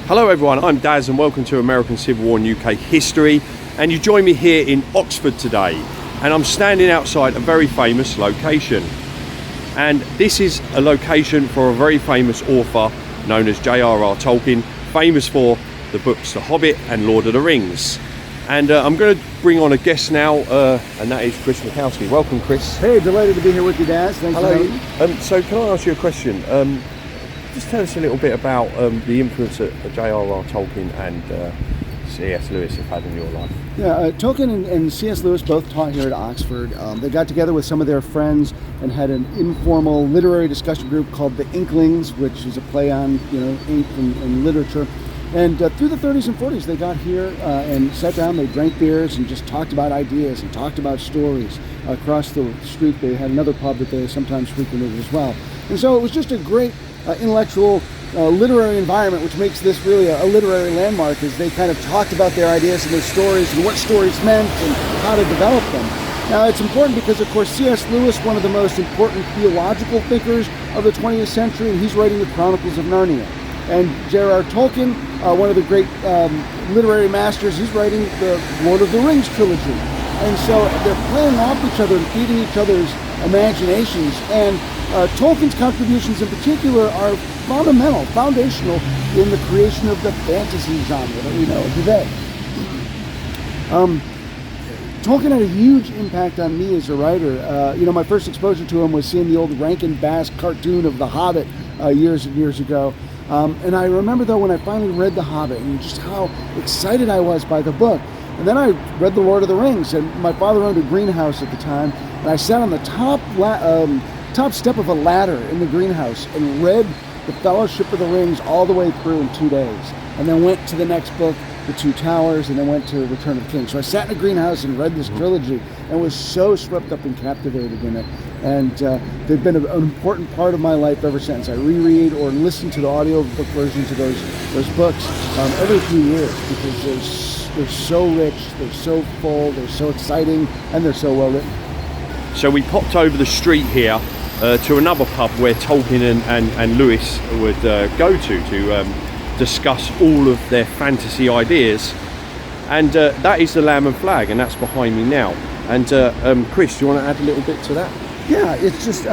Hello everyone, I'm Daz and welcome to American Civil War and UK history, and you join me here in Oxford today, and I'm standing outside a very famous location, and this is a location for a very famous author known as JRR Tolkien, famous for the books The Hobbit and Lord of the Rings. And I'm going to bring on a guest now, and that is Chris Mackowski. Welcome, Chris. Hey, delighted to be here with you, Daz. Thanks Hello. for having me. So can I ask you a question? Just tell us a little bit about the influence that JRR Tolkien and C.S. Lewis have had in your life. Yeah, Tolkien and C.S. Lewis both taught here at Oxford. They got together with some of their friends and had an informal literary discussion group called the Inklings, which is a play on, ink and literature. And through the 30s and 40s, they got here and sat down, they drank beers and just talked about ideas and talked about stories. Across the street, they had another pub that they sometimes frequented as well. And so it was just a great intellectual literary environment, which makes this really a literary landmark, as they kind of talked about their ideas and their stories and what stories meant and how to develop them. Now, it's important because, of course, C.S. Lewis, one of the most important theological thinkers of the 20th century, and he's writing the Chronicles of Narnia. And J.R.R. Tolkien, one of the great literary masters, he's writing the Lord of the Rings trilogy. And so they're playing off each other and feeding each other's imaginations. And Tolkien's contributions in particular are foundational in the creation of the fantasy genre that we know today. Tolkien had a huge impact on me as a writer. My first exposure to him was seeing the old Rankin Bass cartoon of The Hobbit years and years ago. And I remember, though, when I finally read The Hobbit and just how excited I was by the book. And then I read The Lord of the Rings, and my father owned a greenhouse at the time, and I sat on the top step of a ladder in the greenhouse and read The Fellowship of the Rings all the way through in 2 days, and then went to the next book, The Two Towers, and then went to Return of the King. So I sat in a greenhouse and read this trilogy and was so swept up and captivated in it. And they've been an important part of my life ever since. I reread or listen to the audiobook versions of those books every few years, because they're so rich, they're so full, they're so exciting, and they're so well written. So we popped over the street here to another pub where Tolkien and Lewis would go to discuss all of their fantasy ideas, and that is the Lamb and Flag, and that's behind me now. And Chris, do you want to add a little bit to that? Yeah, it's just,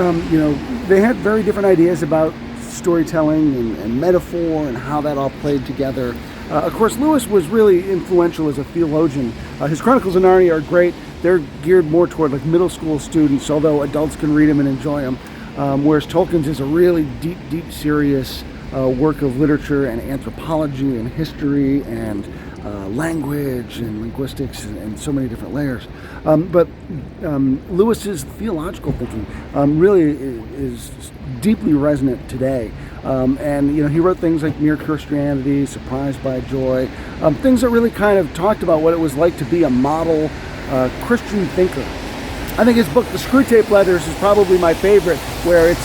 they had very different ideas about storytelling and metaphor and how that all played together. Of course, Lewis was really influential as a theologian. His Chronicles of Narnia are great. They're geared more toward like middle school students, although adults can read them and enjoy them. Whereas Tolkien's is a really deep, serious work of literature and anthropology and history and language and linguistics and so many different layers. But Lewis's theological thinking really is deeply resonant today. And he wrote things like Mere Christianity, Surprised by Joy, things that really kind of talked about what it was like to be a model Christian thinker. I think his book, The Screwtape Letters, is probably my favorite, where it's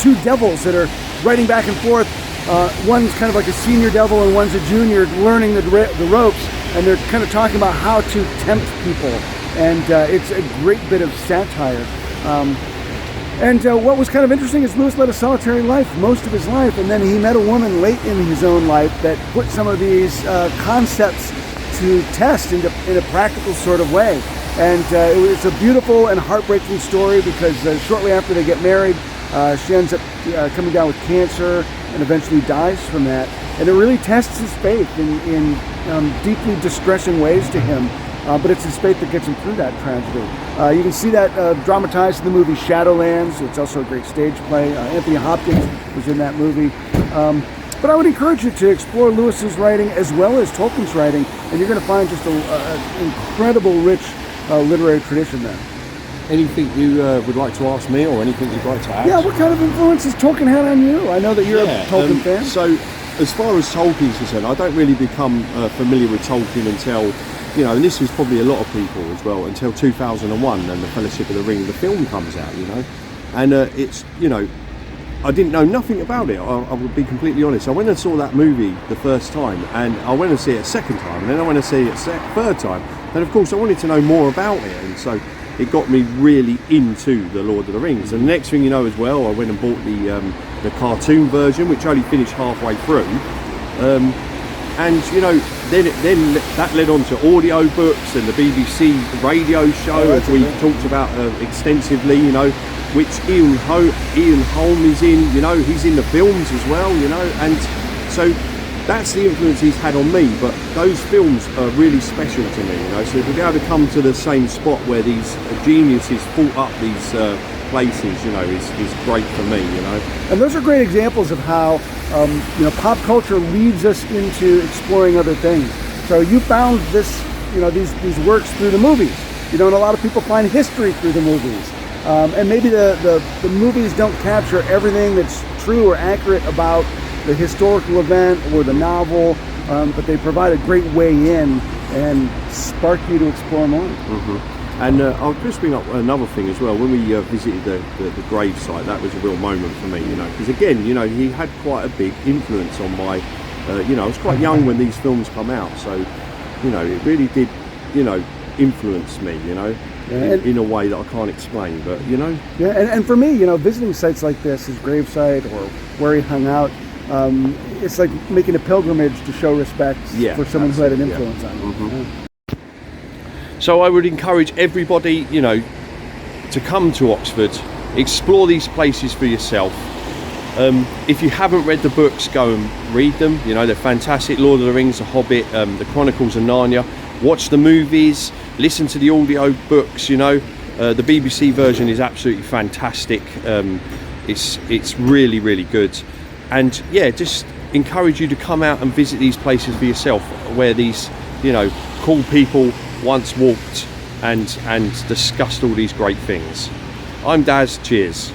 two devils that are writing back and forth. One's kind of like a senior devil and one's a junior, learning the ropes, and they're kind of talking about how to tempt people. And it's a great bit of satire. And what was kind of interesting is Lewis led a solitary life most of his life, and then he met a woman late in his own life that put some of these concepts to test in a practical sort of way. And it's a beautiful and heartbreaking story, because shortly after they get married, she ends up coming down with cancer and eventually dies from that. And it really tests his faith in deeply distressing ways to him. But it's his faith that gets him through that tragedy. You can see that dramatized in the movie Shadowlands. It's also a great stage play. Anthony Hopkins was in that movie. But I would encourage you to explore Lewis's writing as well as Tolkien's writing, and you're going to find just an incredible, rich literary tradition there. Anything you would like to ask me, or anything you'd like to add? Yeah, what kind of influence has Tolkien had on you? I know that you're a Tolkien fan. So, as far as Tolkien's concerned, I don't really become familiar with Tolkien until, and this was probably a lot of people as well, until 2001, and The Fellowship of the Ring, the film comes out, and it's, I didn't know nothing about it. I would be completely honest. I went and saw that movie the first time, and I went and see it a second time, and then I went and see it a third time, and of course I wanted to know more about it, and so it got me really into the Lord of the Rings. And the next thing you know as well, I went and bought the cartoon version, which I only finished halfway through. And then that led on to audio books and the BBC radio show, as we talked about extensively, which Ian Holm is in, he's in the films as well, and so that's the influence he's had on me. But those films are really special to me, so to be able to come to the same spot where these geniuses fought up these places, is great for me, And those are great examples of how pop culture leads us into exploring other things. So you found this, these works through the movies, and a lot of people find history through the movies. And maybe the movies don't capture everything that's true or accurate about the historical event or the novel, but they provide a great way in and spark you to explore more. And I'll just bring up another thing as well. When we visited the grave site, that was a real moment for me, because again, he had quite a big influence on my, I was quite young when these films come out, so, it really did, influence me, in a way that I can't explain, but, Yeah, and for me, visiting sites like this, his gravesite or where he hung out, it's like making a pilgrimage to show respect for someone who had an influence on you. So I would encourage everybody, to come to Oxford, explore these places for yourself. If you haven't read the books, go and read them. They're fantastic. Lord of the Rings, The Hobbit, the Chronicles of Narnia. Watch the movies, listen to the audio books. The BBC version is absolutely fantastic. It's really, really good. And just encourage you to come out and visit these places for yourself, where these, cool people once walked and discussed all these great things. I'm Daz, cheers.